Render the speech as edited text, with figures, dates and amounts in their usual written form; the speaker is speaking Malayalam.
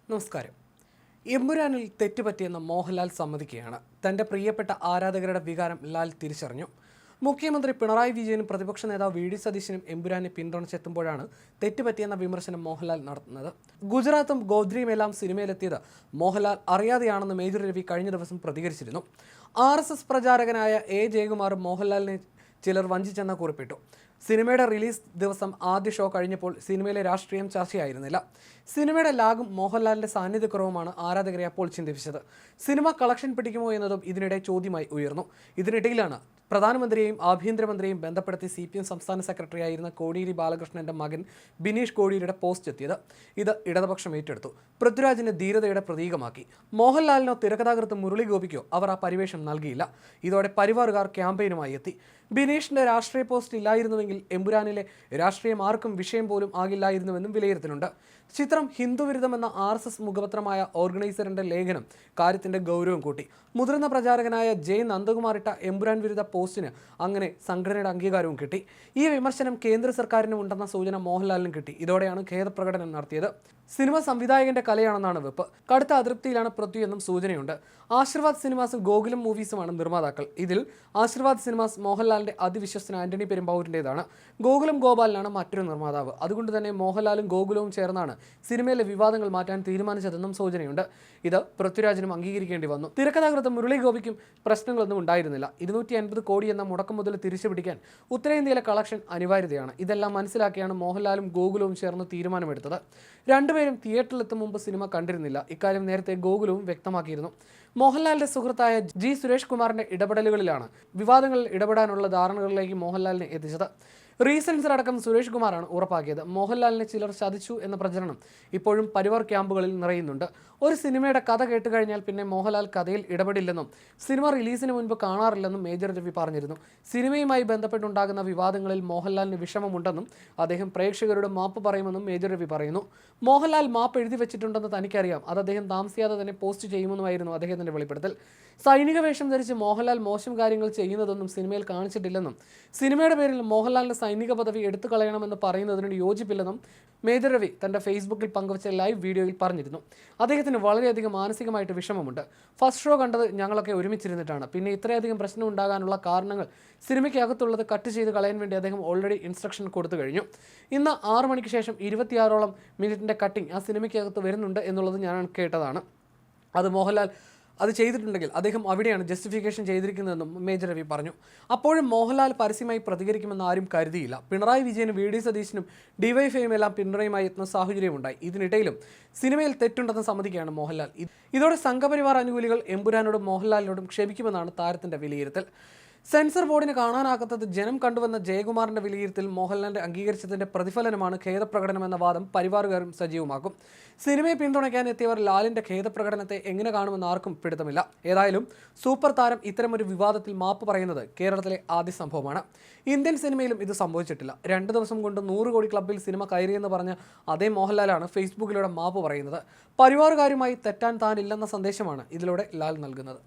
നമസ്കാരം. എമ്പുരാനിൽ തെറ്റുപറ്റിയെന്ന് മോഹൻലാൽ സമ്മതിക്കുകയാണ്. തന്റെ പ്രിയപ്പെട്ട ആരാധകരുടെ വികാരം ലാൽ തിരിച്ചറിഞ്ഞു. മുഖ്യമന്ത്രി പിണറായി വിജയനും പ്രതിപക്ഷ നേതാവ് വി ഡി സതീശനും എമ്പുരാനെ പിന്തുണച്ചെത്തുമ്പോഴാണ് തെറ്റുപറ്റിയെന്ന വിമർശനം മോഹൻലാൽ നടത്തുന്നത്. ഗുജറാത്തും ഗോദ്രിയുമെല്ലാം സിനിമയിലെത്തിയത് മോഹൻലാൽ അറിയാതെയാണെന്ന് മേജർ രവി കഴിഞ്ഞ ദിവസം പ്രതികരിച്ചിരുന്നു. RSS പ്രചാരകനായ ജയകുമാറും മോഹൻലാലിനെ ചിലർ വഞ്ചിച്ചെന്ന കുറിപ്പിട്ടു. സിനിമയുടെ റിലീസ് ദിവസം ആദ്യ ഷോ കഴിഞ്ഞപ്പോൾ സിനിമയിലെ രാഷ്ട്രീയം ചർച്ചയായിരുന്നില്ല. സിനിമയുടെ ലാഗും മോഹൻലാലിന്റെ സാന്നിധ്യക്കുറവുമാണ് ആരാധകരെ അപ്പോൾ ചിന്തിപ്പിച്ചത്. സിനിമ കളക്ഷൻ പിടിക്കുമോ എന്നതും ഇതിനിടെ ചോദ്യമായി ഉയർന്നു. ഇതിനിടയിലാണ് പ്രധാനമന്ത്രിയെയും ആഭ്യന്തരമന്ത്രിയെയും ബന്ധപ്പെടുത്തി CPM സംസ്ഥാന സെക്രട്ടറി ആയിരുന്ന കോടിയേരി ബാലകൃഷ്ണന്റെ മകൻ ബിനീഷ് കോടിയേരിയുടെ പോസ്റ്റ് എത്തിയത്. ഇത് ഇടതുപക്ഷം ഏറ്റെടുത്തു. പൃഥ്വിരാജിന്റെ ധീരതയുടെ പ്രതീകമാക്കി. മോഹൻലാലിനോ തിരക്കഥാകൃത്ത് മുരളി ഗോപിക്കോ അവർ ആ പരിവേഷം നൽകിയില്ല. ഇതോടെ പരിവാറുകാർ ക്യാമ്പയിനുമായി എത്തി. ബിനീഷിന്റെ രാഷ്ട്രീയ പോസ്റ്റ് ഇല്ലായിരുന്നുവെങ്കിൽ എമ്പുരാനിലെ രാഷ്ട്രീയം ആർക്കും വിഷയം പോലും ആകില്ലായിരുന്നുവെന്നും വിലയിരുത്തലുണ്ട്. ചിത്രം ഹിന്ദുവിരുദ്ധമെന്ന RSS മുഖപത്രമായ ഓർഗനൈസറിന്റെ ലേഖനം കാര്യത്തിന്റെ ഗൗരവം കൂട്ടി. മുതിർന്ന പ്രചാരകനായ നന്ദകുമാർ ഇട്ട എമ്പുരാൻ വിരുദ്ധ പോസ്റ്റിന് അങ്ങനെ സംഘടനയുടെ അംഗീകാരവും കിട്ടി. ഈ വിമർശനം കേന്ദ്ര സർക്കാരിനും ഉണ്ടെന്ന സൂചന മോഹൻലാലിനും കിട്ടി. ഇതോടെയാണ് ഖേദപ്രകടനം നടത്തിയത്. സിനിമ സംവിധായകന്റെ കലയാണെന്നാണ് വെപ്പ്. കടുത്ത അതൃപ്തിയിലാണ് പൃഥ്വി എന്നും സൂചനയുണ്ട്. ആശീർവാദ് സിനിമാസും ഗോകുലം മൂവീസുമാണ് നിർമ്മാതാക്കൾ. ഇതിൽ ആശീർവാദ് സിനിമാസ് മോഹൻലാലിന്റെ അതിവിശ്വസ്തൻ ആന്റണി പെരുമ്പാവൂരിൻ്റെതാണ്. ഗോകുലം ഗോപാലനാണ് മറ്റൊരു നിർമ്മാതാവ്. അതുകൊണ്ട് തന്നെ മോഹൻലാലും ഗോകുലവും ചേർന്നാണ് സിനിമയിലെ വിവാദങ്ങൾ മാറ്റാൻ തീരുമാനിച്ചതെന്നും സൂചനയുണ്ട്. ഇത് പൃഥ്വിരാജിനും അംഗീകരിക്കേണ്ടി വന്നു. തിരക്കഥാകൃത്ത് മുരളി ഗോപിക്കും പ്രശ്നങ്ങളൊന്നും ഉണ്ടായിരുന്നില്ല. 250 കോടി എന്ന മുടക്കം മുതൽ തിരിച്ചുപിടിക്കാൻ ഉത്തരേന്ത്യയിലെ കളക്ഷൻ അനിവാര്യതയാണ്. ഇതെല്ലാം മനസ്സിലാക്കിയാണ് മോഹൻലാലും ഗോകുലവും ചേർന്ന് തീരുമാനമെടുത്തത്. രണ്ടുപേരും തിയേറ്ററിലെത്തും മുമ്പ് സിനിമ കണ്ടിരുന്നില്ല. ഇക്കാര്യം നേരത്തെ ഗോകുലവും വ്യക്തമാക്കിയിരുന്നു. മോഹൻലാലിന്റെ സുഹൃത്തായ സുരേഷ് കുമാറിന്റെ ഇടപെടലുകളിലാണ് വിവാദങ്ങളിൽ ഇടപെടാനുള്ള ധാരണകളിലേക്ക് മോഹൻലാലിനെ എത്തിച്ചത്. റീസെൻസർ അടക്കം സുരേഷ് കുമാറാണ് ഉറപ്പാക്കിയത്. മോഹൻലാലിനെ ചിലർ ചതിച്ചു എന്ന പ്രചരണം ഇപ്പോഴും പരിവാർ ക്യാമ്പുകളിൽ നിറയുന്നുണ്ട്. ഒരു സിനിമയുടെ കഥ കേട്ടുകഴിഞ്ഞാൽ പിന്നെ മോഹൻലാൽ കഥയിൽ ഇടപെടില്ലെന്നും സിനിമ റിലീസിന് മുൻപ് കാണാറില്ലെന്നും മേജർ രവി പറഞ്ഞിരുന്നു. സിനിമയുമായി ബന്ധപ്പെട്ടുണ്ടാകുന്ന വിവാദങ്ങളിൽ മോഹൻലാലിന് വിഷമമുണ്ടെന്നും അദ്ദേഹം പ്രേക്ഷകരോട് മാപ്പ് പറയുമെന്നും മേജർ രവി പറയുന്നു. മോഹൻലാൽ മാപ്പ് എഴുതി വെച്ചിട്ടുണ്ടെന്ന് തനിക്കറിയാം. അത് അദ്ദേഹം താമസിയാതെ തന്നെ പോസ്റ്റ് ചെയ്യുമെന്നുമായിരുന്നു അദ്ദേഹത്തിന്റെ വെളിപ്പെടുത്തൽ. സൈനിക വേഷം ധരിച്ച് മോഹൻലാൽ മോശം കാര്യങ്ങൾ ചെയ്യുന്നതൊന്നും സിനിമയിൽ കാണിച്ചിട്ടില്ലെന്നും സിനിമയുടെ പേരിൽ മോഹൻലാലിന്റെ സൈനിക പദവി എടുത്തു കളയണമെന്ന് പറയുന്നതിനോട് യോജിപ്പില്ലെന്നും മേജർ രവി തന്റെ ഫേസ്ബുക്കിൽ പങ്കുവച്ച ലൈവ് വീഡിയോയിൽ പറഞ്ഞിരുന്നു. അദ്ദേഹത്തിന് വളരെയധികം മാനസികമായിട്ട് വിഷമമുണ്ട്. ഫസ്റ്റ് ഷോ കണ്ടത് ഞങ്ങളൊക്കെ ഒരുമിച്ചിരുന്നിട്ടാണ്. പിന്നെ ഇത്രയധികം പ്രശ്നം ഉണ്ടാകാനുള്ള കാരണങ്ങൾ സിനിമയ്ക്കകത്തുള്ളത് കട്ട് ചെയ്ത് കളയാൻ വേണ്ടി അദ്ദേഹം ഓൾറെഡി ഇൻസ്ട്രക്ഷൻ കൊടുത്തു കഴിഞ്ഞു. ഇന്ന് 6 മണിക്ക് ശേഷം 26ഓളം മിനിറ്റിന്റെ കട്ടിംഗ് ആ സിനിമയ്ക്കകത്ത് വരുന്നുണ്ട് എന്നുള്ളത് ഞാൻ കേട്ടതാണ്. അത് മോഹൻലാൽ അത് ചെയ്തിട്ടുണ്ടെങ്കിൽ അദ്ദേഹം അവിടെയാണ് ജസ്റ്റിഫിക്കേഷൻ ചെയ്തിരിക്കുന്നതെന്നും മേജർ രവി പറഞ്ഞു. അപ്പോഴും മോഹൻലാൽ പരസ്യമായി പ്രതികരിക്കുമെന്ന് ആരും കരുതിയില്ല. പിണറായി വിജയനും VD സതീശനും DYFIയും എല്ലാം പിന്തുണയുമായി എത്തുന്ന സാഹചര്യമുണ്ടായി. ഇതിനിടയിലും സിനിമയിൽ തെറ്റുണ്ടെന്ന് സമ്മതിക്കുകയാണ് മോഹൻലാൽ. ഇതോടെ സംഘപരിവാർ അനുകൂലികൾ എമ്പുരാനോടും മോഹൻലാലിനോടും ക്ഷമിക്കുമെന്നാണ് താരത്തിന്റെ വിലയിരുത്തൽ. സെൻസർ ബോർഡിന് കാണാനാകാത്തത് ജനം കണ്ടുവന്ന ജയകുമാറിന്റെ വിലയിരുത്തൽ മോഹൻലാലിന്റെ അംഗീകരിച്ചതിന്റെ പ്രതിഫലനമാണ് ഖേദപ്രകടനമെന്ന വാദം പരിവാറുകാരും സജീവമാക്കും. സിനിമയെ പിന്തുണയ്ക്കാൻ എത്തിയവർ ലാലിന്റെ ഖേദപ്രകടനത്തെ എങ്ങനെ കാണുമെന്ന് ആർക്കും പിടുത്തമില്ല. ഏതായാലും സൂപ്പർ താരം ഇത്തരമൊരു വിവാദത്തിൽ മാപ്പ് പറയുന്നത് കേരളത്തിലെ ആദ്യ സംഭവമാണ്. ഇന്ത്യൻ സിനിമയിലും ഇത് സംഭവിച്ചിട്ടില്ല. 2 ദിവസം കൊണ്ട് 100 കോടി ക്ലബ്ബിൽ സിനിമ കയറിയെന്ന് പറഞ്ഞ അതേ മോഹൻലാലാണ് ഫേസ്ബുക്കിലൂടെ മാപ്പ് പറയുന്നത്. പരിവാറുകാരുമായി തെറ്റാൻ താനില്ലെന്ന സന്ദേശമാണ് ഇതിലൂടെ ലാൽ നൽകുന്നത്.